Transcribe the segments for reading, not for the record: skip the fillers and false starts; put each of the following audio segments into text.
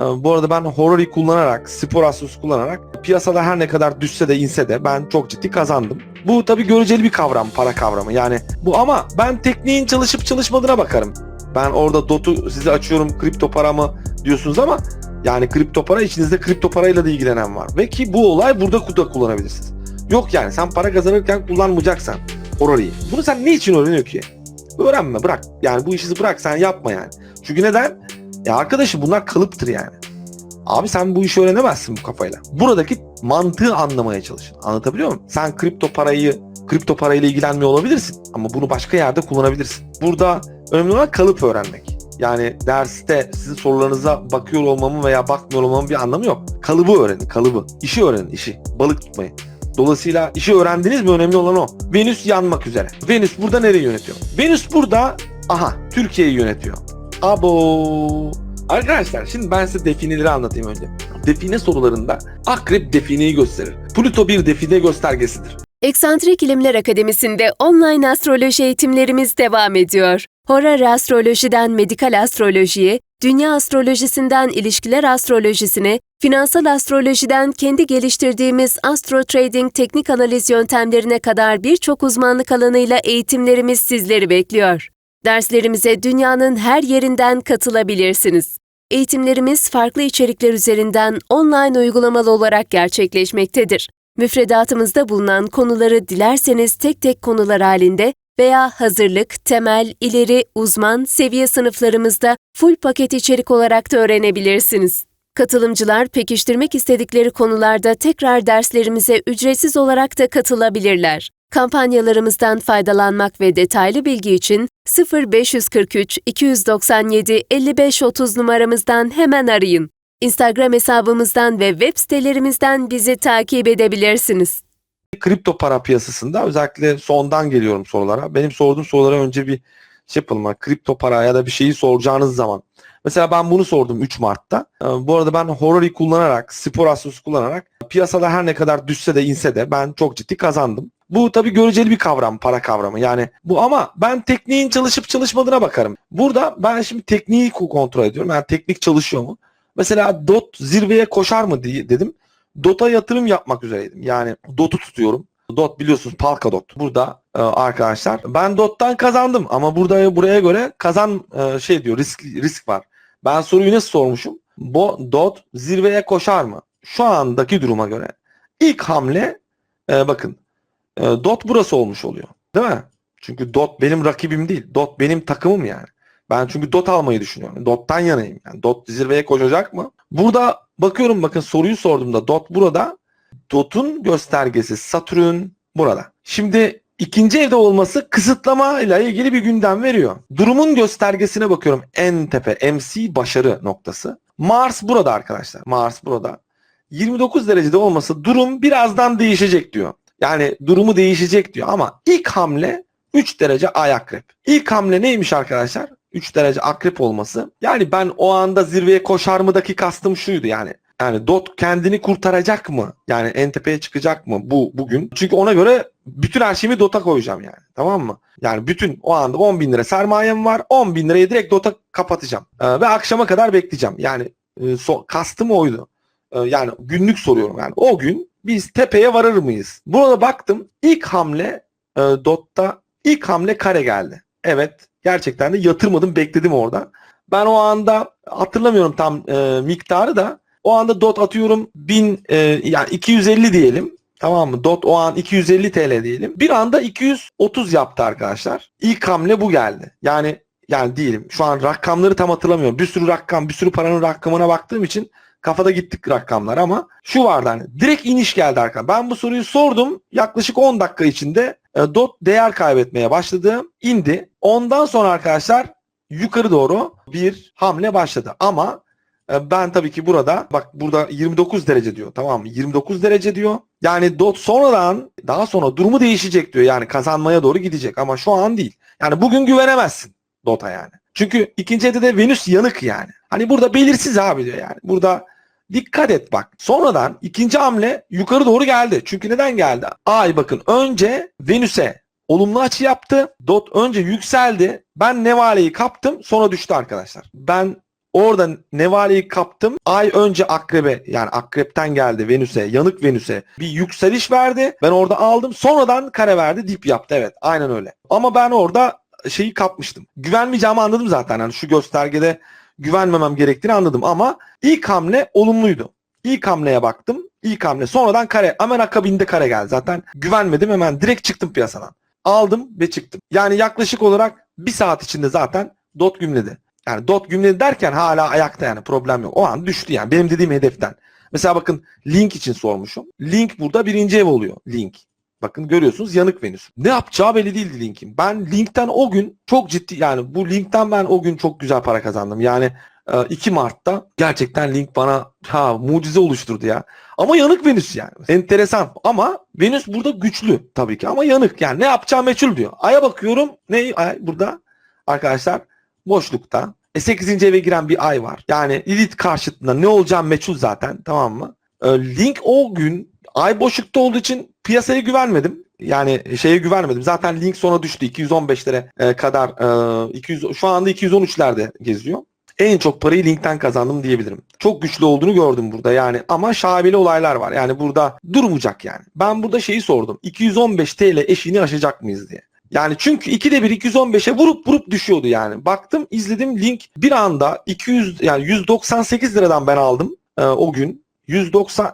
Bu arada ben Horary kullanarak, Spor Astros kullanarak piyasada her ne kadar düşse de inse de ben çok ciddi kazandım. Bu tabii göreceli bir kavram, para kavramı. Yani bu, ama ben tekniğin çalışıp çalışmadığına bakarım. Ben orada DOT'u size açıyorum, kripto para mı diyorsunuz ama yani kripto para, içinizde kripto parayla da ilgilenen var. Ve ki bu olay burada da kullanabilirsiniz. Yok yani sen para kazanırken kullanmayacaksan Horary'yi. Bunu sen ne için öğreniyor ki? Öğrenme, bırak. Yani bu işi bırak, sen yapma yani. Çünkü neden? Ya arkadaşım, bunlar kalıptır yani. Abi sen bu işi öğrenemezsin bu kafayla. Buradaki mantığı anlamaya çalışın. Anlatabiliyor muyum? Sen kripto parayla ilgilenmiyor olabilirsin ama bunu başka yerde kullanabilirsin. Burada önemli olan kalıp öğrenmek. Yani derste sizin sorularınıza bakıyor olmamın veya bakmıyor olmamın bir anlamı yok. Kalıbı öğrenin, kalıbı. İşi öğrenin, işi. Balık tutmayı. Dolayısıyla işi öğrendiniz mi, önemli olan o. Venüs yanmak üzere. Venüs burada nereyi yönetiyor? Venüs burada, Türkiye'yi yönetiyor. Abo. Arkadaşlar şimdi ben size defineleri anlatayım önce. Define sorularında akrep defineyi gösterir. Plüto bir define göstergesidir. Eksantrik İlimler Akademisi'nde online astroloji eğitimlerimiz devam ediyor. Horary astrolojiden medikal astrolojiye, dünya astrolojisinden ilişkiler astrolojisine, finansal astrolojiden kendi geliştirdiğimiz astro trading teknik analiz yöntemlerine kadar birçok uzmanlık alanıyla eğitimlerimiz sizleri bekliyor. Derslerimize dünyanın her yerinden katılabilirsiniz. Eğitimlerimiz farklı içerikler üzerinden online uygulamalı olarak gerçekleşmektedir. Müfredatımızda bulunan konuları dilerseniz tek tek konular halinde veya hazırlık, temel, ileri, uzman, seviye sınıflarımızda full paket içerik olarak da öğrenebilirsiniz. Katılımcılar pekiştirmek istedikleri konularda tekrar derslerimize ücretsiz olarak da katılabilirler. Kampanyalarımızdan faydalanmak ve detaylı bilgi için 0543 297 55 30 numaramızdan hemen arayın. Instagram hesabımızdan ve web sitelerimizden bizi takip edebilirsiniz. Kripto para piyasasında özellikle sondan geliyorum sorulara. Benim sorduğum sorulara önce bir yapalım. Kripto para ya da bir şeyi soracağınız zaman. Mesela ben bunu sordum 3 Mart'ta. Bu arada ben Horary kullanarak, Spor Astros kullanarak piyasada her ne kadar düşse de inse de ben çok ciddi kazandım. Bu tabii göreceli bir kavram, para kavramı. Yani bu, ama ben tekniğin çalışıp çalışmadığına bakarım. Burada ben şimdi tekniği kontrol ediyorum. Yani teknik çalışıyor mu? Mesela DOT zirveye koşar mı diye dedim. DOT'a yatırım yapmak üzereydim. Yani DOT'u tutuyorum. DOT biliyorsunuz, Polkadot. Burada arkadaşlar ben DOT'tan kazandım ama buraya göre diyor, risk var. Ben soruyu nasıl sormuşum? Bu DOT zirveye koşar mı? Şu andaki duruma göre ilk hamle bakın DOT burası olmuş oluyor. Değil mi? Çünkü DOT benim rakibim değil. DOT benim takımım yani. Ben çünkü DOT almayı düşünüyorum. DOT'tan yanayım. Yani DOT zirveye koşacak mı? Burada bakıyorum, bakın soruyu sorduğumda DOT burada. DOT'un göstergesi Satürn burada. Şimdi ikinci evde olması kısıtlama ile ilgili bir gündem veriyor. Durumun göstergesine bakıyorum. En tepe MC başarı noktası. Mars burada arkadaşlar. Mars burada. 29 derecede olması durum birazdan değişecek diyor. Yani durumu değişecek diyor ama ilk hamle 3 derece Ay Akrep. İlk hamle neymiş arkadaşlar? 3 derece Akrep olması. Yani ben o anda zirveye koşar mıdaki kastım şuydu yani. Yani DOT kendini kurtaracak mı? Yani en tepeye çıkacak mı bugün? Çünkü ona göre bütün her şeyimi DOT'a koyacağım yani. Tamam mı? Yani bütün o anda 10 bin lira sermayem var. 10 bin lirayı direkt DOT'a kapatacağım. Ve akşama kadar bekleyeceğim. Yani kastım oydu. Yani günlük soruyorum yani. O gün biz tepeye varır mıyız? Burada baktım, ilk hamle DOT'ta ilk hamle kare geldi. Evet, gerçekten de yatırmadım, bekledim orada. Ben o anda hatırlamıyorum tam miktarı da, o anda DOT atıyorum 1000 yani 250 diyelim. Tamam mı? DOT o an 250 TL diyelim. Bir anda 230 yaptı arkadaşlar. İlk hamle bu geldi. Yani diyelim, şu an rakamları tam hatırlamıyorum. Bir sürü paranın rakamına baktığım için kafada gittik rakamlar ama şu vardı, hani direkt iniş geldi arkadaşlar. Ben bu soruyu sordum. Yaklaşık 10 dakika içinde DOT değer kaybetmeye başladı. İndi. Ondan sonra arkadaşlar yukarı doğru bir hamle başladı. Ama ben tabii ki burada 29 derece diyor. Tamam mı? 29 derece diyor. Yani DOT daha sonra durumu değişecek diyor. Yani kazanmaya doğru gidecek ama şu an değil. Yani bugün güvenemezsin DOT'a yani. Çünkü ikinci evde de Venüs yanık yani. Hani burada belirsiz abi diyor yani. Burada dikkat et bak. Sonradan ikinci hamle yukarı doğru geldi. Çünkü neden geldi? Ay bakın, önce Venüs'e olumlu açı yaptı. DOT önce yükseldi. Ben nevaleyi kaptım, sonra düştü arkadaşlar. Ben Orada nevaleyi kaptım. Ay önce akrebe, yani akrepten geldi Venüs'e, yanık Venüs'e bir yükseliş verdi. Ben orada aldım. Sonradan kare verdi, dip yaptı. Evet, aynen öyle. Ama ben orada şeyi kapmıştım. Güvenmeyeceğimi anladım zaten. Yani şu göstergede güvenmemem gerektiğini anladım ama ilk hamle olumluydu. İlk hamleye baktım. İlk hamle sonradan kare. Hemen akabinde kare geldi. Zaten güvenmedim, hemen direkt çıktım piyasadan. Aldım ve çıktım. Yani yaklaşık olarak bir saat içinde zaten dot gümledi. Yani dot gümledi derken hala ayakta, yani problem yok. O an düştü yani benim dediğim hedeften. Mesela bakın Link için sormuşum. Link burada birinci ev oluyor. Link. Bakın görüyorsunuz yanık Venüs. Ne yapacağı belli değildi Link'in. Ben Link'ten o gün çok ciddi, yani bu Link'ten ben o gün çok güzel para kazandım. Yani 2 Mart'ta gerçekten Link bana mucize oluşturdu ya. Ama yanık Venüs yani. Enteresan ama Venüs burada güçlü tabii ki ama yanık. Yani ne yapacağı meçhul diyor. Ay'a bakıyorum. Ne ay burada arkadaşlar? Boşlukta. 8. eve giren bir ay var. Yani Lilith karşıtında ne olacağı meçhul zaten, tamam mı? Link o gün ay boşlukta olduğu için piyasaya güvenmedim. Yani şeye güvenmedim. Zaten Link sonra düştü 215'lere kadar. 200, şu anda 213'lerde geziyor. En çok parayı Link'ten kazandım diyebilirim. Çok güçlü olduğunu gördüm burada yani, ama şaibeli olaylar var. Yani burada durmayacak yani. Ben burada şeyi sordum. 215 TL eşiğini aşacak mıyız diye. Yani çünkü 2'de 1 215'e vurup düşüyordu yani. Baktım, izledim, Link bir anda 200, yani 198 liradan ben aldım o gün. 190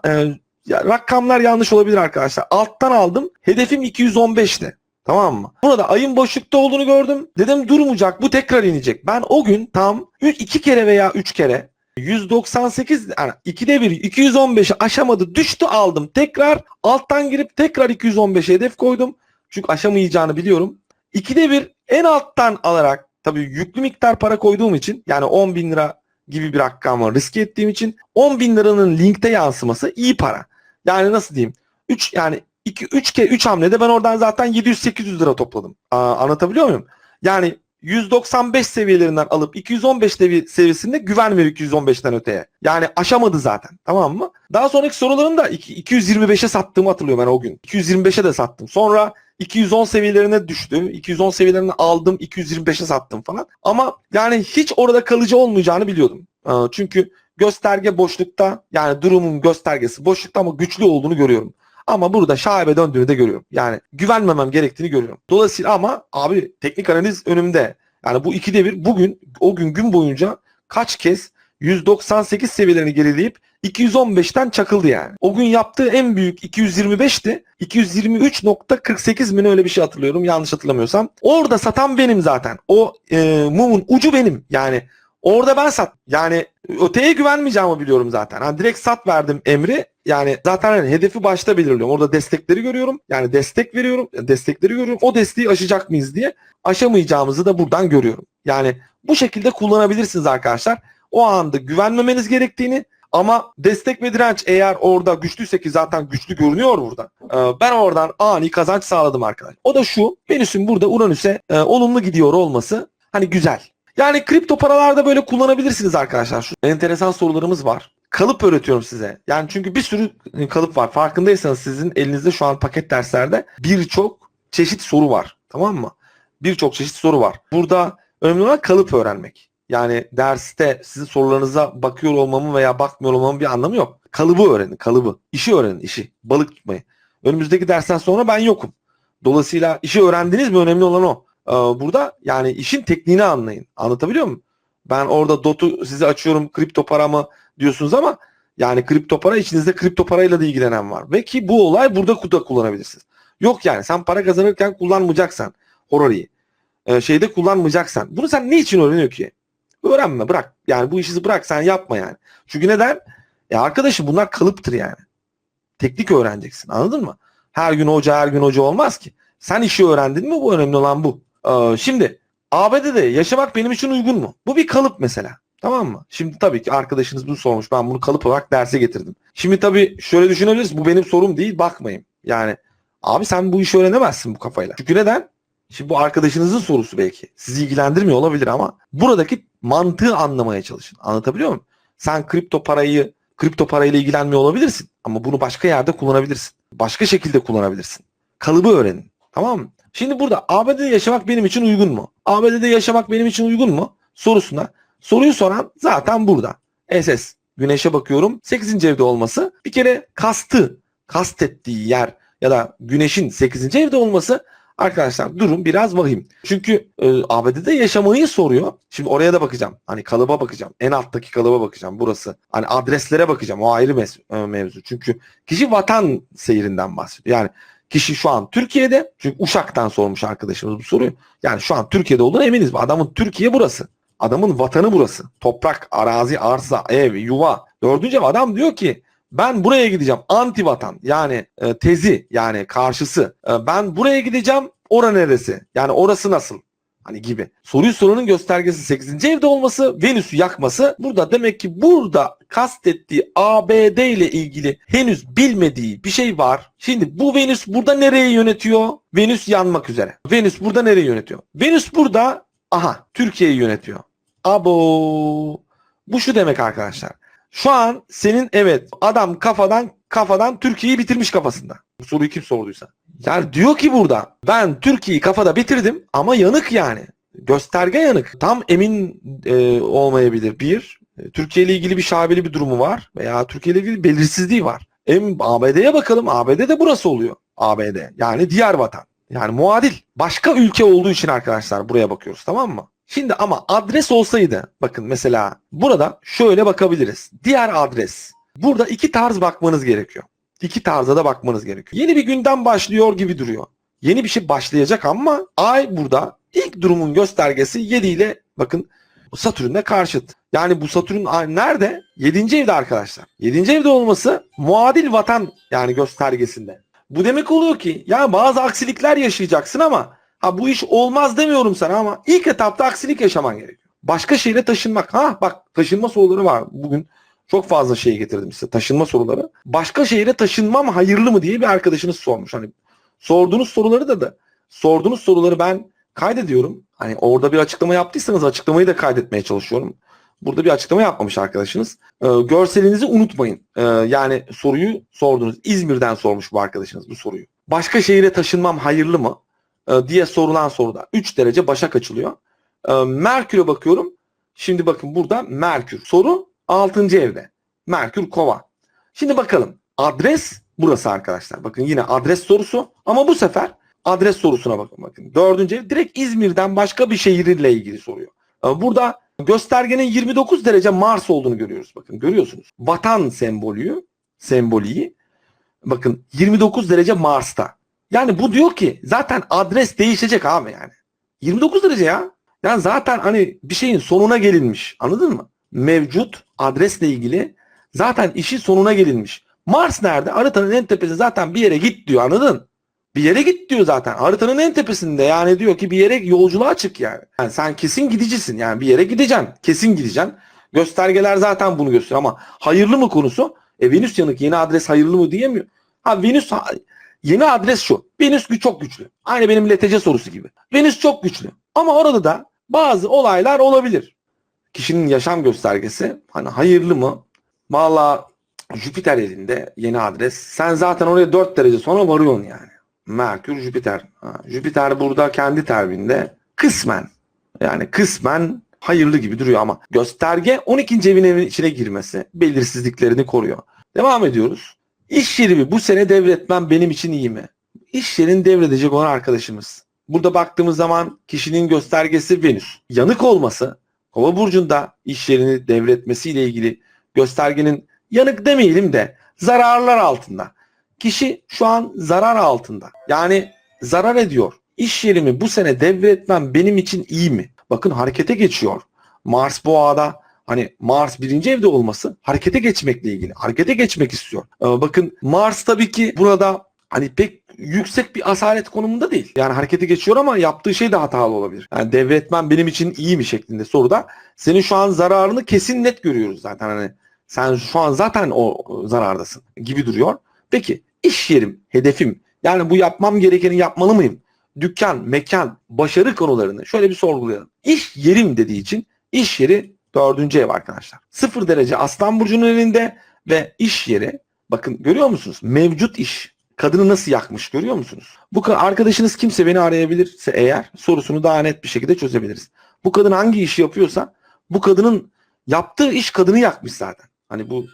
ya rakamlar yanlış olabilir arkadaşlar. Alttan aldım. Hedefim 215'ti. Tamam mı? Burada ayın boşlukta olduğunu gördüm. Dedim durmayacak, bu tekrar inecek. Ben o gün tam 2 kere veya 3 kere 198, yani 2'de 1 215'i aşamadı, düştü, aldım. Tekrar alttan girip tekrar 215'e hedef koydum. Çünkü aşamayacağını biliyorum. 2'de 1 en alttan alarak, tabii yüklü miktar para koyduğum için, yani 10 bin lira gibi bir rakamı riske ettiğim için 10 bin liranın Link'te yansıması iyi para. Yani nasıl diyeyim? 3 hamlede ben oradan zaten 700-800 lira topladım. Anlatabiliyor muyum? Yani 195 seviyelerinden alıp 215 seviyesinde güven veriyor 215'ten öteye. Yani aşamadı zaten. Tamam mı? Daha sonraki sorularını da 225'e sattığımı hatırlıyorum ben o gün. 225'e de sattım. Sonra 210 seviyelerine düştü. 210 seviyelerini aldım, 225'e sattım falan. Ama yani hiç orada kalıcı olmayacağını biliyordum. Çünkü gösterge boşlukta, yani durumun göstergesi boşlukta ama güçlü olduğunu görüyorum. Ama burada şaibe döndüğünü de görüyorum. Yani güvenmemem gerektiğini görüyorum. Dolayısıyla ama abi teknik analiz önümde. Yani bu 2'de 1 bugün, o gün boyunca kaç kez 198 seviyelerini gerileyip 215'ten çakıldı yani. O gün yaptığı en büyük 225'ti. 223.48 mi öyle bir şey hatırlıyorum, yanlış hatırlamıyorsam. Orada satan benim zaten. O mumun ucu benim. Yani orada ben sat. Yani öteye güvenmeyeceğimi biliyorum zaten. Hani direkt sat verdim emri. Yani zaten hani hedefi başta belirliyorum. Orada destekleri görüyorum. Yani destek veriyorum. Destekleri görüyorum. O desteği aşacak mıyız diye. Aşamayacağımızı da buradan görüyorum. Yani bu şekilde kullanabilirsiniz arkadaşlar. O anda güvenmemeniz gerektiğini, ama destek ve direnç eğer orada güçlüyse, ki zaten güçlü görünüyor burada. Ben oradan ani kazanç sağladım arkadaşlar. O da şu: Venüs'ün burada Uranüs'e olumlu gidiyor olması hani güzel. Yani kripto paralarda böyle kullanabilirsiniz arkadaşlar. Şu enteresan sorularımız var. Kalıp öğretiyorum size. Yani çünkü bir sürü kalıp var. Farkındaysanız sizin elinizde şu an paket derslerde birçok çeşit soru var. Tamam mı? Birçok çeşit soru var. Burada önemli olan kalıp öğrenmek. Yani derste sizin sorularınıza bakıyor olmamın veya bakmıyor olmamın bir anlamı yok. Kalıbı öğrenin, kalıbı. İşi öğrenin, işi. Balık tutmayı. Önümüzdeki dersten sonra ben yokum. Dolayısıyla işi öğrendiniz mi? Önemli olan o. Burada yani işin tekniğini anlayın. Anlatabiliyor muyum? Ben orada DOT'u size açıyorum, kripto para mı diyorsunuz ama yani kripto para, içinizde kripto parayla da ilgilenen var. Ve ki bu olay burada da kullanabilirsiniz. Yok yani sen para kazanırken kullanmayacaksan Horari'yi, şeyde kullanmayacaksan, bunu sen ne için öğreniyor ki? Öğrenme, bırak. Yani bu işi bırak, sen yapma yani. Çünkü neden? Arkadaşım bunlar kalıptır yani. Teknik öğreneceksin, anladın mı? Her gün hoca olmaz ki. Sen işi öğrendin mi, bu önemli olan bu. Şimdi ABD'de yaşamak benim için uygun mu? Bu bir kalıp mesela. Tamam mı? Şimdi tabii ki arkadaşınız bunu sormuş. Ben bunu kalıp olarak derse getirdim. Şimdi tabii şöyle düşünebiliriz. Bu benim sorum değil, bakmayın. Yani abi sen bu işi öğrenemezsin bu kafayla. Çünkü neden? Şimdi bu arkadaşınızın sorusu belki. Sizi ilgilendirmiyor olabilir ama buradaki mantığı anlamaya çalışın. Anlatabiliyor muyum? Sen kripto parayla ilgilenmiyor olabilirsin. Ama bunu başka yerde kullanabilirsin. Başka şekilde kullanabilirsin. Kalıbı öğrenin. Tamam mı? Şimdi burada ABD'de yaşamak benim için uygun mu? ABD'de yaşamak benim için uygun mu sorusuna Soruyu soran zaten burada. SS. Güneşe bakıyorum. 8. evde olması bir kere kastettiği yer ya da güneşin 8. evde olması arkadaşlar durum biraz vahim. Çünkü ABD'de yaşamayı soruyor. Şimdi oraya da bakacağım. Hani kalıba bakacağım. En alttaki kalıba bakacağım. Burası. Hani adreslere bakacağım. O ayrı mevzu. Çünkü kişi vatan seyrinden bahsediyor. Yani kişi şu an Türkiye'de. Çünkü Uşak'tan sormuş arkadaşımız bu soruyu. Yani şu an Türkiye'de olduğuna eminiz. Adamın Türkiye burası. Adamın vatanı burası. Toprak, arazi, arsa, ev, yuva. 4. ev adam diyor ki ben buraya gideceğim. Anti vatan yani tezi yani karşısı. Ben buraya gideceğim. Ora neresi? Yani orası nasıl? Hani gibi. Soruyu sorunun göstergesi 8. evde olması, Venüs'ü yakması. Burada demek ki burada kastettiği ABD ile ilgili henüz bilmediği bir şey var. Şimdi bu Venüs burada nereye yönetiyor? Venüs yanmak üzere. Venüs burada nereye yönetiyor? Venüs burada Türkiye'yi yönetiyor. Abo. Bu şu demek arkadaşlar. Şu an senin adam kafadan Türkiye'yi bitirmiş kafasında. Bu soruyu kim sorduysa. Yani diyor ki burada ben Türkiye'yi kafada bitirdim ama yanık yani. Gösterge yanık. Tam emin olmayabilir. Türkiye ile ilgili bir şaibeli bir durumu var veya Türkiye ile ilgili belirsizliği var. ABD'ye bakalım. ABD'de burası oluyor. ABD yani diğer vatan. Yani muadil. Başka ülke olduğu için arkadaşlar buraya bakıyoruz, tamam mı? Şimdi ama adres olsaydı bakın mesela burada şöyle bakabiliriz. Diğer adres. Burada 2 tarz bakmanız gerekiyor. 2 tarza da bakmanız gerekiyor. Yeni bir günden başlıyor gibi duruyor. Yeni bir şey başlayacak ama ay burada ilk durumun göstergesi 7 ile bakın Satürn'le karşıt. Yani bu Satürn nerede? 7. evde arkadaşlar. 7. evde olması muadil vatan yani göstergesinde. Bu demek oluyor ki ya bazı aksilikler yaşayacaksın ama bu iş olmaz demiyorum sana ama ilk etapta aksilik yaşaman gerekiyor. Başka şehre taşınmak. Bak taşınma soruları var. Bugün çok fazla şey getirdim size. Taşınma soruları. Başka şehre taşınmam hayırlı mı diye bir arkadaşınız sormuş. Hani sorduğunuz soruları ben kaydediyorum. Hani orada bir açıklama yaptıysanız açıklamayı da kaydetmeye çalışıyorum. Burada bir açıklama yapmamış arkadaşınız. Görselinizi unutmayın. Yani soruyu sordunuz. İzmir'den sormuş bu arkadaşınız bu soruyu. Başka şehire taşınmam hayırlı mı diye sorulan soruda 3 derece Başak açılıyor. Merkür'e bakıyorum. Şimdi bakın burada Merkür. Soru 6. evde. Merkür Kova. Şimdi bakalım. Adres burası arkadaşlar. Bakın yine adres sorusu ama bu sefer adres sorusuna bakın. 4. ev direkt İzmir'den başka bir şehirle ilgili soruyor. Burada göstergenin 29 derece Mars olduğunu görüyoruz. Bakın görüyorsunuz. Vatan semboliği bakın 29 derece Mars'ta. Yani bu diyor ki zaten adres değişecek abi yani. 29 derece ya. Yani zaten hani bir şeyin sonuna gelinmiş. Anladın mı? Mevcut adresle ilgili zaten işin sonuna gelinmiş. Mars nerede? Haritanın en tepesi zaten bir yere git diyor, anladın? Bir yere git diyor zaten. Haritanın en tepesinde yani diyor ki bir yere yolculuğa çık yani. Yani sen kesin gidicisin yani bir yere gideceksin. Kesin gideceksin. Göstergeler zaten bunu gösteriyor ama hayırlı mı konusu? Venüs yanık yeni adres hayırlı mı diyemiyor. Venüs yeni adres şu. Venüs çok güçlü. Aynı benim LTC sorusu gibi. Venüs çok güçlü. Ama orada da bazı olaylar olabilir. Kişinin yaşam göstergesi hani hayırlı mı? Vallahi Jüpiter elinde yeni adres. Sen zaten oraya 4 derece sonra varıyorsun yani. Merkür, Jüpiter. Jüpiter burada kendi terbinde kısmen hayırlı gibi duruyor ama gösterge 12. evin içine girmesi belirsizliklerini koruyor. Devam ediyoruz. İş yerimi bu sene devretmem benim için iyi mi? İş yerini devredecek olan arkadaşımız. Burada baktığımız zaman kişinin göstergesi Venüs. Yanık olması, Kova burcunda iş yerini devretmesiyle ilgili göstergenin yanık demeyelim de zararlar altında. Kişi şu an zarar altında. Yani zarar ediyor. İş yerimi bu sene devretmem benim için iyi mi? Bakın harekete geçiyor. Mars Boğa'da hani Mars 1. evde olması harekete geçmekle ilgili. Harekete geçmek istiyor. Bakın Mars tabii ki burada hani pek yüksek bir asalet konumunda değil. Yani harekete geçiyor ama yaptığı şey de hatalı olabilir. Yani devretmem benim için iyi mi şeklinde soruda senin şu an zararını kesin net görüyoruz zaten. Hani sen şu an zaten o zarardasın gibi duruyor. Peki iş yerim, hedefim yani bu yapmam gerekeni yapmalı mıyım? Dükkan, mekan, başarı konularını şöyle bir sorgulayalım. İş yerim dediği için iş yeri 4. ev arkadaşlar. 0 derece Aslan Burcu'nun elinde ve iş yeri bakın görüyor musunuz? Mevcut iş. Kadını nasıl yakmış görüyor musunuz? Bu arkadaşınız kimse beni arayabilirse eğer sorusunu daha net bir şekilde çözebiliriz. Bu kadın hangi işi yapıyorsa Bu kadının yaptığı iş kadını yakmış zaten. Hani bu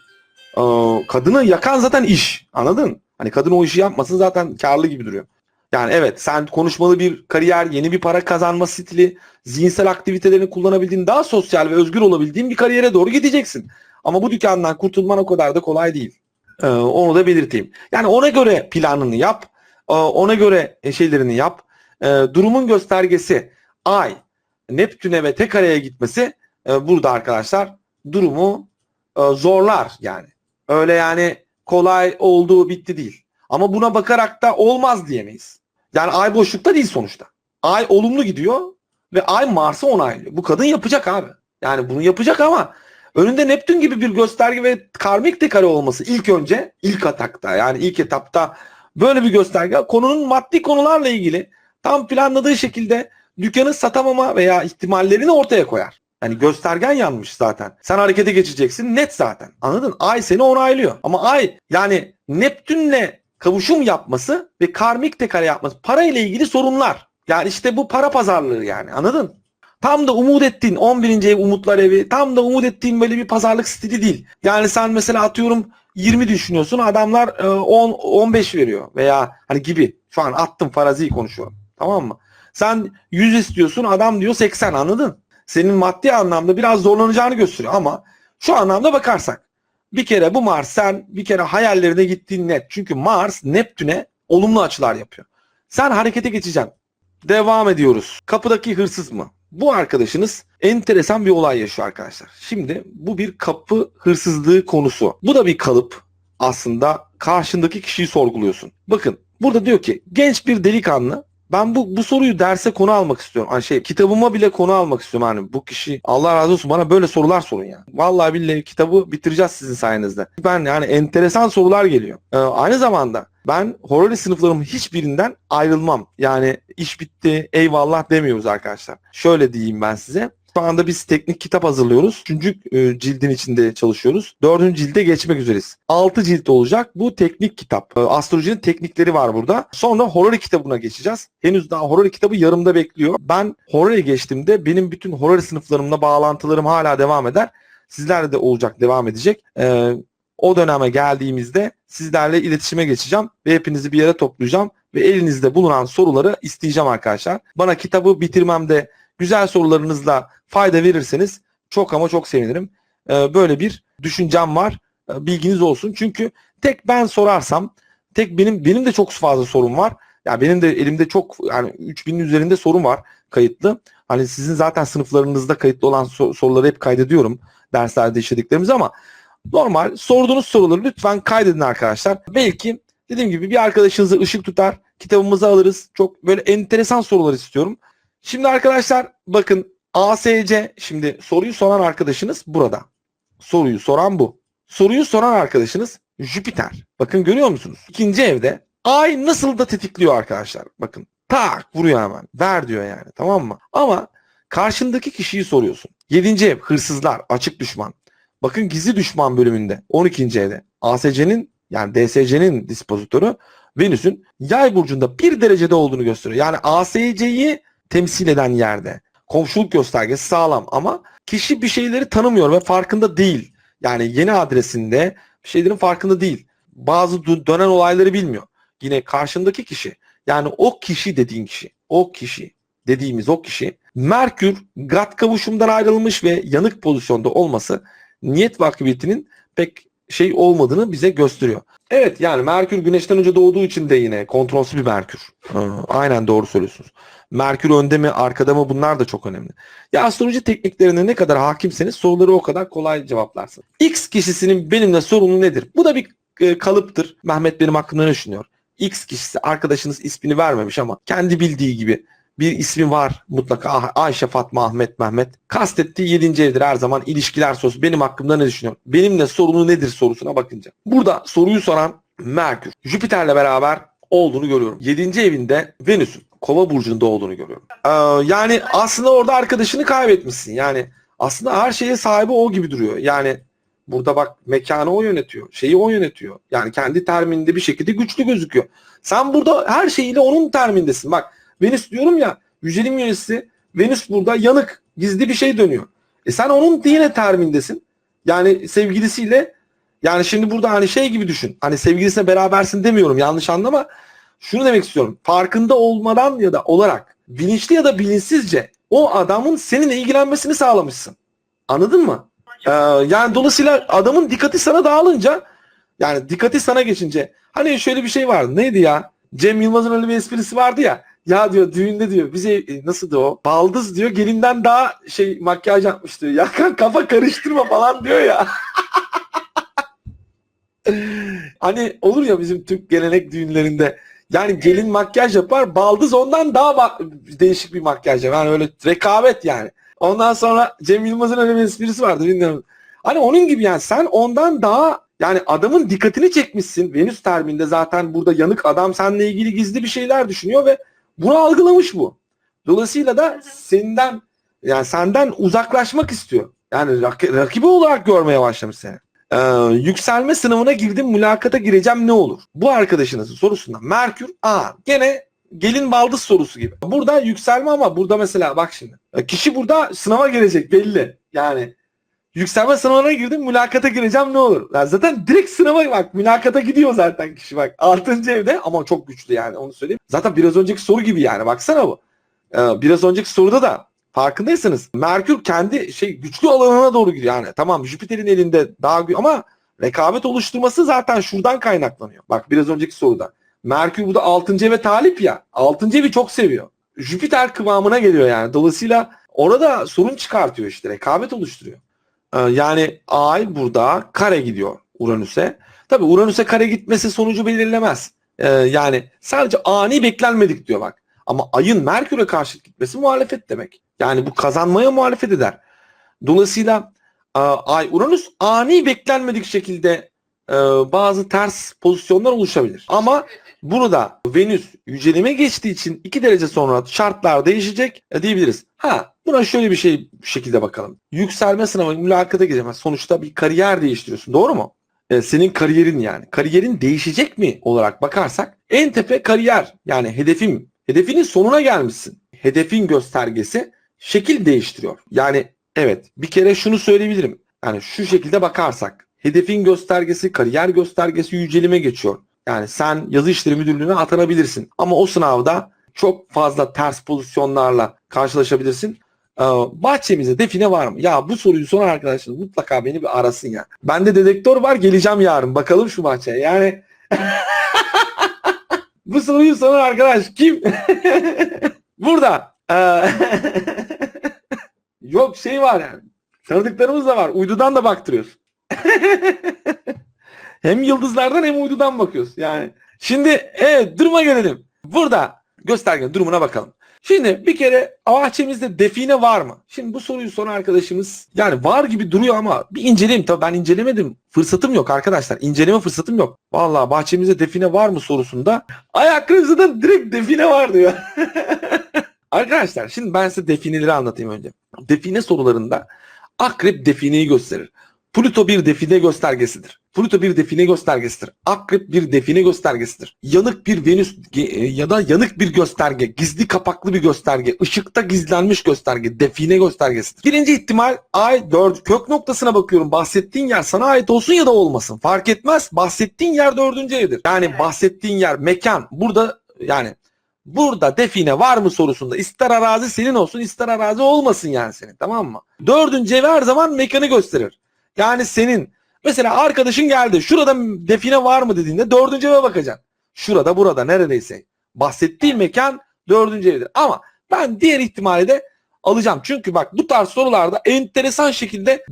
kadını yakan zaten iş. Anladın? Hani kadın o işi yapmasın zaten karlı gibi duruyor. Yani evet, sen konuşmalı bir kariyer, yeni bir para kazanma stili, zihinsel aktivitelerini kullanabildiğin, daha sosyal ve özgür olabildiğin bir kariyere doğru gideceksin. Ama bu dükkandan kurtulman o kadar da kolay değil. Onu da belirteyim. Yani ona göre planını yap. Ona göre şeylerini yap. Durumun göstergesi Ay, Neptün'e ve tek kareye gitmesi burada arkadaşlar durumu zorlar yani. Öyle yani kolay olduğu bitti değil. Ama buna bakarak da olmaz diyemeyiz. Yani Ay boşlukta değil sonuçta. Ay olumlu gidiyor ve Ay Mars'ı onaylıyor. Bu kadın yapacak abi. Yani bunu yapacak ama önünde Neptün gibi bir gösterge ve karmik de kare olması ilk atakta, yani ilk etapta böyle bir gösterge konunun maddi konularla ilgili tam planladığı şekilde dükkanı satamama veya ihtimallerini ortaya koyar. Yani göstergen yanmış zaten. Sen harekete geçeceksin net zaten. Anladın? Ay seni onaylıyor. Ama Ay yani Neptün'le kavuşum yapması ve karmik de kare yapması, para ile ilgili sorunlar. Yani işte bu para pazarlığı yani, anladın? Tam da umut ettiğin 11. ev umutlar evi, tam da umut ettiğin böyle bir pazarlık stili değil. Yani sen mesela atıyorum 20 düşünüyorsun, adamlar 10 15 veriyor veya hani gibi. Şu an attım, farazi konuşuyorum. Tamam mı? Sen 100 istiyorsun, adam diyor 80, anladın? Senin maddi anlamda biraz zorlanacağını gösteriyor ama şu anlamda bakarsak bir kere bu Mars, sen bir kere hayallerine gittiğin net. Çünkü Mars Neptün'e olumlu açılar yapıyor. Sen harekete geçeceksin. Devam ediyoruz. Kapıdaki hırsız mı? Bu arkadaşınız enteresan bir olay yaşıyor arkadaşlar. Şimdi bu bir kapı hırsızlığı konusu. Bu da bir kalıp. Aslında karşındaki kişiyi sorguluyorsun. Bakın burada diyor ki genç bir delikanlı, ben bu soruyu derse konu almak istiyorum. Hani kitabıma bile konu almak istiyorum. Hani bu kişi, Allah razı olsun, bana böyle sorular sorun ya. Vallahi billahi kitabı bitireceğiz sizin sayenizde. Ben yani enteresan sorular geliyor. Aynı zamanda ben Horary sınıflarımın hiçbirinden ayrılmam. Yani iş bitti, eyvallah demiyoruz arkadaşlar. Şöyle diyeyim ben size. Şu anda biz teknik kitap hazırlıyoruz. 3. cildin içinde çalışıyoruz. 4. cilde geçmek üzereyiz. 6 cilt olacak bu teknik kitap. Astrolojinin teknikleri var burada. Sonra Horary kitabına geçeceğiz. Henüz daha Horary kitabı yarımda bekliyor. Ben Horary'e geçtiğimde benim bütün Horary sınıflarımla bağlantılarım hala devam eder. Sizlerle de olacak, devam edecek. O döneme geldiğimizde sizlerle iletişime geçeceğim ve hepinizi bir yere toplayacağım ve elinizde bulunan soruları isteyeceğim arkadaşlar. Bana kitabı bitirmemde güzel sorularınızla fayda verirseniz çok ama çok sevinirim. Böyle bir düşüncem var. Bilginiz olsun. Çünkü tek ben sorarsam, tek benim de çok fazla sorum var. Ya benim de elimde çok, yani 3000'in üzerinde sorum var kayıtlı. Hani sizin zaten sınıflarınızda kayıtlı olan soruları hep kaydediyorum derslerde işlediklerimiz, ama normal sorduğunuz soruları lütfen kaydedin arkadaşlar. Belki dediğim gibi bir arkadaşınıza ışık tutar, kitabımızı alırız. Çok böyle enteresan sorular istiyorum. Şimdi arkadaşlar bakın, ASC, şimdi soruyu soran arkadaşınız burada. Soruyu soran bu. Soruyu soran arkadaşınız Jüpiter. Bakın görüyor musunuz? 2. evde Ay nasıl da tetikliyor arkadaşlar. Bakın tak vuruyor hemen. Ver diyor yani, tamam mı? Ama karşındaki kişiyi soruyorsun. 7. ev hırsızlar, açık düşman. Bakın gizli düşman bölümünde 12. evde ASC'nin, yani DSC'nin dispozitörü Venüs'ün Yay burcunda 1 derecede olduğunu gösteriyor. Yani ASC'yi temsil eden yerde komşuluk göstergesi sağlam ama kişi bir şeyleri tanımıyor ve farkında değil. Yani yeni adresinde bir şeylerin farkında değil. Bazı dönen olayları bilmiyor. Yine karşındaki kişi, yani o kişi dediğin kişi, o kişi dediğimiz o kişi Merkür gat kavuşumdan ayrılmış ve yanık pozisyonda olması niyet ve akıbetinin pek şey olmadığını bize gösteriyor. Evet, yani Merkür Güneş'ten önce doğduğu için de yine kontrolsüz bir Merkür. Aynen doğru söylüyorsunuz. Merkür önde mi arkada mı, bunlar da çok önemli. Ya astroloji tekniklerine ne kadar hakimseniz soruları o kadar kolay cevaplarsınız. X kişisinin benimle sorunu nedir? Bu da bir kalıptır. Mehmet benim hakkında ne düşünüyor? X kişisi, arkadaşınız ismini vermemiş ama kendi bildiği gibi bir ismi var mutlaka. Ayşe, Fatma, Ahmet, Mehmet. Kastettiği 7. evdir her zaman. İlişkiler sorusu. Benim hakkımda ne düşünüyor? Benimle sorunu nedir sorusuna bakınca. Burada soruyu soran Merkür, Jüpiter'le beraber olduğunu görüyorum. 7. evinde Venüs'ün Kova burcunda olduğunu görüyorum. Yani aslında orada arkadaşını kaybetmişsin. Yani aslında her şeye sahibi o gibi duruyor. Yani burada bak, mekanı o yönetiyor. Şeyi o yönetiyor. Yani kendi termininde bir şekilde güçlü gözüküyor. Sen burada her şeyiyle onun termindesin. Bak, Venüs diyorum ya, yücelim yöneticisi, Venüs burada yanık, gizli bir şey dönüyor. Sen onun yine termindesin. Yani sevgilisiyle, yani şimdi burada hani şey gibi düşün. Hani sevgilisine berabersin demiyorum, yanlış anlama. Şunu demek istiyorum. Farkında olmadan ya da olarak, bilinçli ya da bilinçsizce o adamın seninle ilgilenmesini sağlamışsın. Anladın mı? Yani dolayısıyla adamın dikkati sana dağılınca, yani dikkati sana geçince, hani şöyle bir şey vardı. Neydi ya? Cem Yılmaz'ın öyle bir esprisi vardı ya. Ya diyor, düğünde diyor bize nasıldı o? Baldız diyor gelinden daha makyaj yapmış diyor. Ya kafa karıştırma falan diyor ya. Hani olur ya bizim Türk gelenek düğünlerinde. Yani gelin makyaj yapar, baldız ondan daha değişik bir makyaj yapar. Yani öyle rekabet yani. Ondan sonra Cem Yılmaz'ın öyle bir esprisi vardı, bilmiyorum. Hani onun gibi yani, sen ondan daha, yani adamın dikkatini çekmişsin. Venüs terminde zaten burada yanık adam seninle ilgili gizli bir şeyler düşünüyor ve bunu algılamış bu. Dolayısıyla da senden uzaklaşmak istiyor. Yani rakibi olarak görmeye başlamış seni. Yükselme sınavına girdim, mülakata gireceğim, ne olur? Bu arkadaşınızın sorusundan Merkür gene gelin baldız sorusu gibi. Burada yükselme, ama burada mesela bak şimdi. Kişi burada sınava girecek belli. Yani yükselme sınavına girdim, mülakata gireceğim, ne olur? Yani zaten direkt sınava bak, mülakata gidiyor zaten kişi bak. 6. evde, ama çok güçlü yani, onu söyleyeyim. Zaten biraz önceki soru gibi yani, baksana bu. Biraz önceki soruda da farkındaysanız Merkür kendi güçlü alanına doğru gidiyor. Yani tamam, Jüpiter'in elinde daha ama rekabet oluşturması zaten şuradan kaynaklanıyor. Bak biraz önceki soruda. Merkür burada 6. eve talip ya. 6. evi çok seviyor. Jüpiter kıvamına geliyor yani. Dolayısıyla orada sorun çıkartıyor işte. Rekabet oluşturuyor. Yani Ay burada kare gidiyor Uranüs'e. Tabii Uranüs'e kare gitmesi sonucu belirlemez. Yani sadece ani beklenmedik diyor bak. Ama Ay'ın Merkür'e karşılık gitmesi muhalefet demek. Yani bu kazanmaya muhalefet eder. Dolayısıyla Ay Uranüs ani beklenmedik şekilde bazı ters pozisyonlar oluşabilir. Ama burada Venüs yücelime geçtiği için 2 derece sonra şartlar değişecek diyebiliriz. Buna şöyle bir şekilde bakalım. Yükselme sınavı, mülakata giremez. Sonuçta bir kariyer değiştiriyorsun, doğru mu? Senin kariyerin, yani kariyerin değişecek mi olarak bakarsak, en tepe kariyer, yani hedefinin sonuna gelmişsin. Hedefin göstergesi şekil değiştiriyor. Yani evet, bir kere şunu söyleyebilirim. Yani şu şekilde bakarsak hedefin göstergesi, kariyer göstergesi yücelime geçiyor. Yani sen yazı işleri müdürlüğüne atanabilirsin. Ama o sınavda çok fazla ters pozisyonlarla karşılaşabilirsin. Bahçemizde define var mı? Ya bu soruyu soran arkadaşlar mutlaka beni bir arasın ya. Bende dedektör var, geleceğim yarın. Bakalım şu bahçeye. Yani bu soruyu soran arkadaş kim? Burada. Yok var yani. Tanıdıklarımız da var. Uydudan da baktırıyoruz. Hem yıldızlardan hem uydudan bakıyoruz. Yani şimdi evet, duruma gelelim. Burada göstergenin durumuna bakalım. Şimdi bir kere bahçemizde define var mı? Şimdi bu soruyu soran arkadaşımız, yani var gibi duruyor ama bir inceleyeyim. Tabii ben incelemedim. Fırsatım yok arkadaşlar. İnceleme fırsatım yok. Vallahi bahçemizde define var mı sorusunda ayak kırmızıdan direkt define var diyor. Arkadaşlar şimdi ben size defineleri anlatayım önce. Define sorularında Akrep defineyi gösterir. Plüto bir define göstergesidir. Plüto bir define göstergesidir. Akrep bir define göstergesidir. Yanık bir Venüs ya da yanık bir gösterge, gizli kapaklı bir gösterge, ışıkta gizlenmiş gösterge, define göstergesidir. Birinci ihtimal Ay 4 kök noktasına bakıyorum. Bahsettiğin yer sana ait olsun ya da olmasın. Fark etmez. Bahsettiğin yer 4. evdir. Yani bahsettiğin yer, mekan. Burada define var mı sorusunda ister arazi senin olsun ister arazi olmasın yani senin, tamam mı? 4. ev her zaman mekanı gösterir. Yani senin mesela arkadaşın geldi, şurada define var mı dediğinde 4. eve bakacaksın. Şurada, burada, neredeyse. Bahsettiğim mekan 4. evdir. Ama ben diğer ihtimali de alacağım. Çünkü bak bu tarz sorularda enteresan şekilde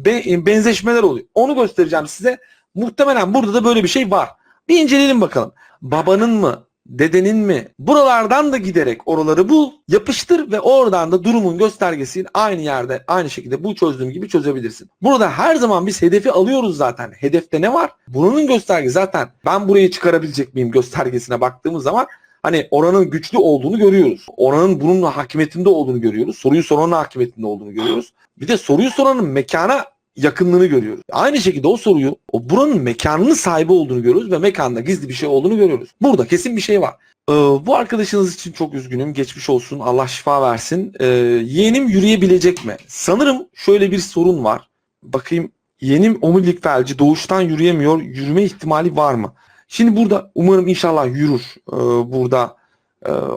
benzeşmeler oluyor. Onu göstereceğim size. Muhtemelen burada da böyle bir şey var. Bir inceleyelim bakalım. Babanın mı? Dedenin mi? Buralardan da giderek oraları bul, yapıştır ve oradan da durumun göstergesini aynı yerde, aynı şekilde bu çözdüğüm gibi çözebilirsin. Burada her zaman biz hedefi alıyoruz zaten. Hedefte ne var? Bunun göstergesi zaten. Ben burayı çıkarabilecek miyim göstergesine baktığımız zaman hani oranın güçlü olduğunu görüyoruz. Oranın bunun hakimiyetinde olduğunu görüyoruz. Soruyu soranın hakimiyetinde olduğunu görüyoruz. Bir de soruyu soranın mekana yakınlığını görüyoruz. Aynı şekilde o soruyu, o buranın mekanının sahibi olduğunu görüyoruz ve mekanda gizli bir şey olduğunu görüyoruz. Burada kesin bir şey var. Bu arkadaşınız için çok üzgünüm. Geçmiş olsun. Allah şifa versin. Yeğenim yürüyebilecek mi? Sanırım şöyle bir sorun var. Bakayım, yeğenim omurilik felci, doğuştan yürüyemiyor. Yürüme ihtimali var mı? Şimdi burada umarım inşallah yürür. Burada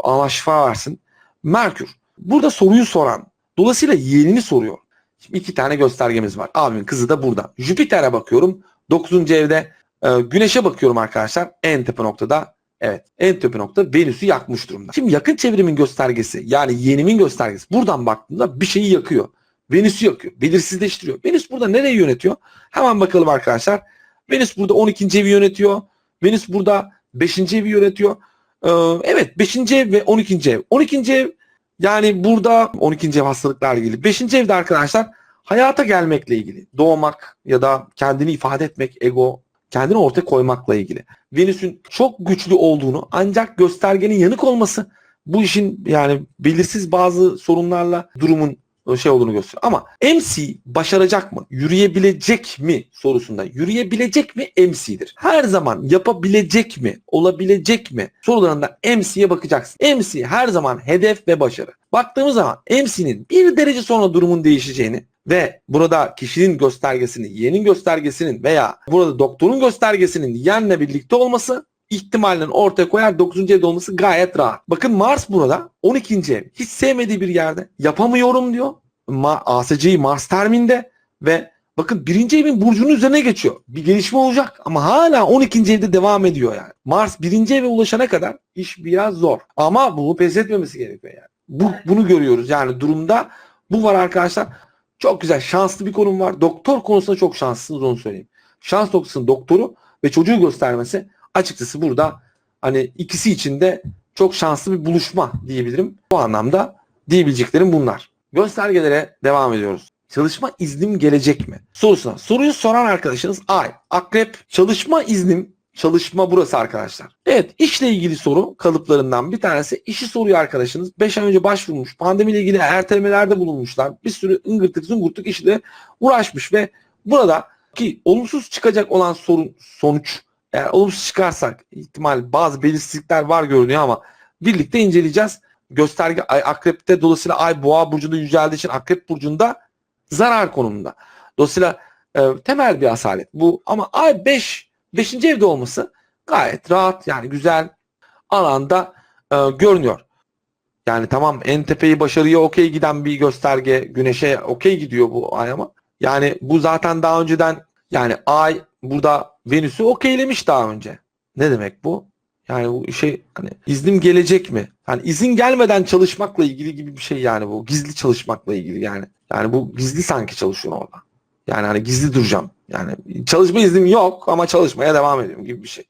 Allah şifa versin. Merkür. Burada soruyu soran. Dolayısıyla yeğenini soruyor. Şimdi 2 tane göstergemiz var. Abimin kızı da burada. Jüpiter'e bakıyorum. 9. evde. Güneş'e bakıyorum arkadaşlar. En tepe noktada. Evet. En tepe nokta Venüs'ü yakmış durumda. Şimdi yakın çevremin göstergesi, yani yeğenimin göstergesi. Buradan baktığımda bir şeyi yakıyor. Venüs'ü yakıyor. Belirsizleştiriyor. Venüs burada nereyi yönetiyor? Hemen bakalım arkadaşlar. Venüs burada 12. evi yönetiyor. Venüs burada 5. evi yönetiyor. Evet, 5. ev ve 12. ev. 12. ev, yani burada 12. ev hastalıklarla ilgili. 5. evde arkadaşlar hayata gelmekle ilgili. Doğmak ya da kendini ifade etmek, ego, kendini ortaya koymakla ilgili. Venüs'ün çok güçlü olduğunu, ancak göstergenin yanık olması bu işin yani belirsiz bazı sorunlarla durumun şey olduğunu gösteriyor. Ama MC başaracak mı? Yürüyebilecek mi sorusunda yürüyebilecek mi MC'dir. Her zaman yapabilecek mi? Olabilecek mi? Sorularında MC'ye bakacaksın. MC her zaman hedef ve başarı. Baktığımız zaman MC'nin bir derece sonra durumun değişeceğini ve burada kişinin göstergesinin, yeğenin göstergesinin veya burada doktorun göstergesinin yeğenle birlikte olması ihtimalinin ortaya koyar. 9. evde olması gayet rahat. Bakın Mars burada 12. ev. Hiç sevmediği bir yerde. Yapamıyorum diyor. ASC'yi Mars terminde ve bakın 1. evin burcunun üzerine geçiyor. Bir gelişme olacak ama hala 12. evde devam ediyor yani. Mars 1. eve ulaşana kadar iş biraz zor. Ama bunu pes etmemesi gerekiyor yani. Bunu görüyoruz yani durumda. Bu var arkadaşlar. Çok güzel, şanslı bir konum var. Doktor konusunda çok şanslısınız, onu söyleyeyim. Şans noktasının doktoru ve çocuğu göstermesi açıkçası burada hani ikisi için de çok şanslı bir buluşma diyebilirim. Bu anlamda diyebileceklerim bunlar. Göstergelere devam ediyoruz. Çalışma iznim gelecek mi? Sorusuna. Soruyu soran arkadaşınız Ay. Akrep. Çalışma iznim. Çalışma burası arkadaşlar. Evet, işle ilgili soru kalıplarından bir tanesi. İşi soruyor arkadaşınız. 5 ay önce başvurmuş. Pandemiyle ilgili ertelemelerde bulunmuşlar. Bir sürü ıngırtık zıngırtık işle uğraşmış ve burada ki olumsuz çıkacak olan sonuç, eğer olumsuz çıkarsak ihtimal bazı belirsizlikler var görünüyor ama birlikte inceleyeceğiz. Gösterge Ay Akrep'te, dolayısıyla Ay Boğa burcunda yüceldiği için Akrep burcunda zarar konumunda. Dolayısıyla temel bir asalet bu ama Ay 5. evde olması gayet rahat, yani güzel alanda görünüyor. Yani tamam, en tepeyi başarıya okey giden bir gösterge, Güneş'e okey gidiyor bu ay ama yani bu zaten daha önceden, yani Ay burada Venüs'ü okeylemiş daha önce. Ne demek bu? Yani bu şey, hani iznim gelecek mi? Hani izin gelmeden çalışmakla ilgili gibi bir şey yani bu. Gizli çalışmakla ilgili yani. Yani bu gizli sanki çalışıyor orada. Yani hani gizli duracağım. Yani çalışma iznim yok ama çalışmaya devam ediyorum gibi bir şey.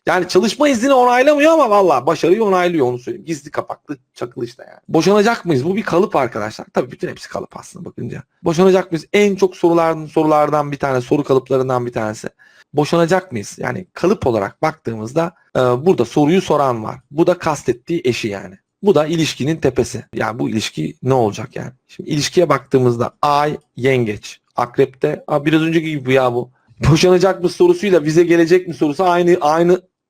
Yani çalışma iznini onaylamıyor ama valla başarıyı onaylıyor, onu söyleyeyim. Gizli kapaklı çakılı işte yani. Boşanacak mıyız? Bu bir kalıp arkadaşlar. Tabii bütün hepsi kalıp aslında bakınca. Boşanacak mıyız? En çok sorulardan bir tane, soru kalıplarından bir tanesi. Boşanacak mıyız? Yani kalıp olarak baktığımızda burada soruyu soran var. Bu da kastettiği eşi yani. Bu da ilişkinin tepesi. Yani bu ilişki ne olacak yani? Şimdi ilişkiye baktığımızda Ay Yengeç. Akrep'te biraz önceki gibi ya bu. Boşanacak mı sorusuyla vize gelecek mi sorusu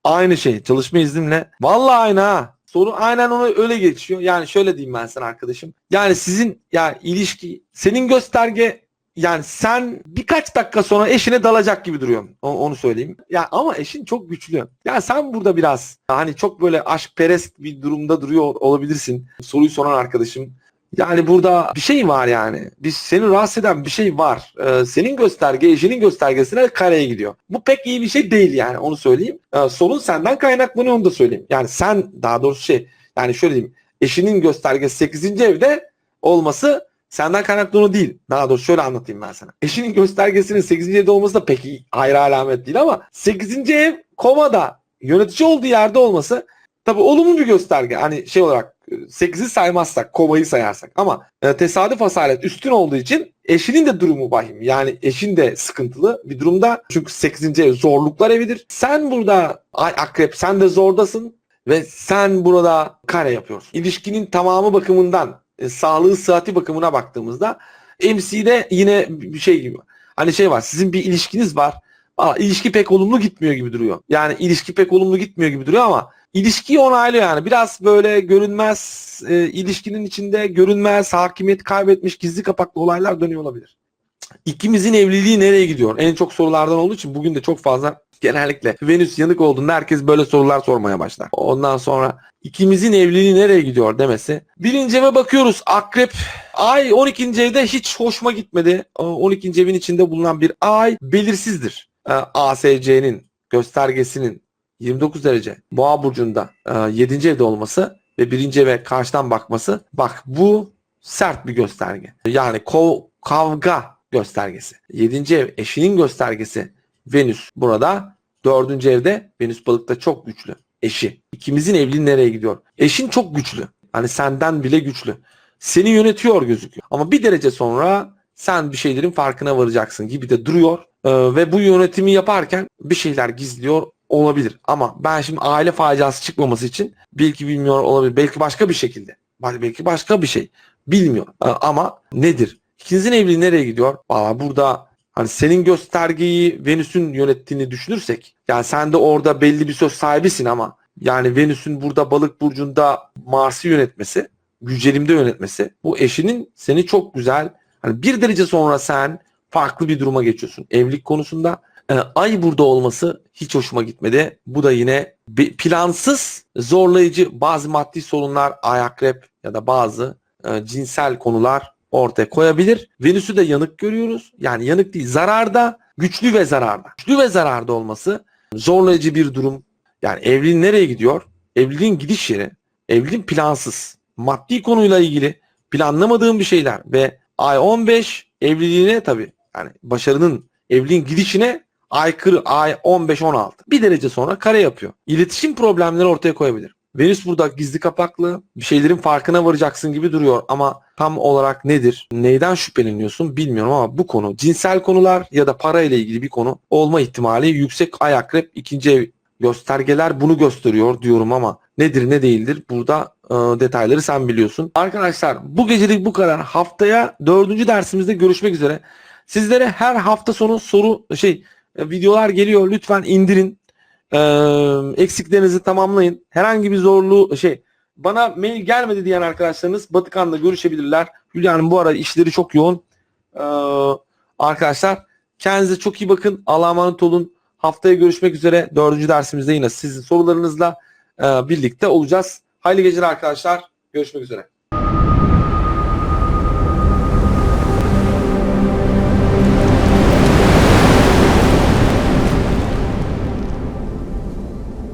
aynı şey. Çalışma iznimle. Vallahi aynı ha. Soru aynen ona öyle geçiyor. Yani şöyle diyeyim ben sana arkadaşım. Yani sizin yani ilişki, senin gösterge, yani sen birkaç dakika sonra eşine dalacak gibi duruyorsun. Onu söyleyeyim. Ya ama eşin çok güçlü. Ya sen burada biraz hani çok böyle aşkperest bir durumda duruyor olabilirsin. Soruyu soran arkadaşım. Yani burada bir şey var yani. Seni rahatsız eden bir şey var. Senin gösterge eşinin göstergesine kareye gidiyor. Bu pek iyi bir şey değil yani, onu söyleyeyim. Sorun senden kaynaklanıyor, onu da söyleyeyim. Yani sen, daha doğrusu yani şöyle diyeyim. Eşinin göstergesi 8. evde olması senden kaynaklanıyor değil. Daha doğrusu şöyle anlatayım ben sana. Eşinin göstergesinin 8. evde olması da pek iyi, hayra alamet değil ama 8. ev komada yönetici olduğu yerde olması tabii olumlu bir gösterge. Hani şey olarak 8'i saymazsak, komayı sayarsak ama tesadüf hasaret üstün olduğu için eşinin de durumu vahim. Yani eşin de sıkıntılı bir durumda. Çünkü 8. ev zorluklar evidir. Sen burada Ay Akrep, sen de zordasın ve sen burada kare yapıyorsun. İlişkinin tamamı bakımından, sağlığı sıhhati bakımına baktığımızda MC'de yine bir şey gibi. Hani şey var, sizin bir ilişkiniz var. Valla ilişki pek olumlu gitmiyor gibi duruyor. Yani ilişki pek olumlu gitmiyor gibi duruyor ama ilişkiyi onaylıyor yani. Biraz böyle görünmez, ilişkinin içinde görünmez, hakimiyet kaybetmiş gizli kapaklı olaylar dönüyor olabilir. İkimizin evliliği nereye gidiyor? En çok sorulardan olduğu için bugün de çok fazla genellikle Venüs yanık olduğunda herkes böyle sorular sormaya başlar. Ondan sonra ikimizin evliliği nereye gidiyor demesi. Birinci eve bakıyoruz. Akrep. Ay 12. evde hiç hoşuma gitmedi. 12. evin içinde bulunan bir ay belirsizdir. ASC'nin göstergesinin 29 derece Boğa burcunda 7. evde olması ve 1. eve karşıdan bakması. Bak bu sert bir gösterge. Yani kavga göstergesi. 7. ev eşinin göstergesi. Venüs burada. 4. evde Venüs balıkta çok güçlü. Eşi. İkimizin evliliği nereye gidiyor? Eşin çok güçlü. Hani senden bile güçlü. Seni yönetiyor gözüküyor. Ama bir derece sonra sen bir şeylerin farkına varacaksın gibi de duruyor. Ve bu yönetimi yaparken bir şeyler gizliyor olabilir. Ama ben şimdi aile faciası çıkmaması için belki bilmiyor olabilir. Belki başka bir şekilde. Belki başka bir şey. Bilmiyor. Ama nedir? İkinizin evliliği nereye gidiyor? Valla burada hani senin göstergeyi Venüs'ün yönettiğini düşünürsek, yani sen de orada belli bir söz sahibisin ama yani Venüs'ün burada Balık burcunda Mars'ı yönetmesi, gücelimde yönetmesi, bu eşinin seni çok güzel, hani bir derece sonra sen farklı bir duruma geçiyorsun evlilik konusunda. Ay burada olması hiç hoşuma gitmedi. Bu da yine plansız, zorlayıcı bazı maddi sorunlar, ay akrep ya da bazı cinsel konular ortaya koyabilir. Venüs'ü de yanık görüyoruz. Yani yanık değil, zararda, güçlü ve zararda. Güçlü ve zararda olması zorlayıcı bir durum. Yani evliliğin nereye gidiyor? Evliliğin gidiş yeri, evliliğin plansız. Maddi konuyla ilgili planlamadığım bir şeyler ve ay 15 evliliğine tabii yani başarının evliliğin gidişine aykırı ay 15-16. Bir derece sonra kare yapıyor. İletişim problemleri ortaya koyabilir. Venüs burada gizli kapaklı, bir şeylerin farkına varacaksın gibi duruyor ama tam olarak nedir, neyden şüpheleniyorsun bilmiyorum ama bu konu cinsel konular ya da para ile ilgili bir konu olma ihtimali yüksek. Ay akrep 2. ev göstergeler bunu gösteriyor diyorum ama nedir ne değildir burada detayları sen biliyorsun. Arkadaşlar bu gecelik bu kadar. Haftaya 4. dersimizde görüşmek üzere. Sizlere her hafta sonu videolar geliyor. Lütfen indirin. Eksiklerinizi tamamlayın. Herhangi bir zorluğu bana mail gelmedi diyen arkadaşlarınız Batıkan'da görüşebilirler. Hülya'nın bu ara işleri çok yoğun. Arkadaşlar kendinize çok iyi bakın. Allah'a emanet olun. Haftaya görüşmek üzere. 4. dersimizde yine sizin sorularınızla birlikte olacağız. Hayırlı geceler arkadaşlar. Görüşmek üzere.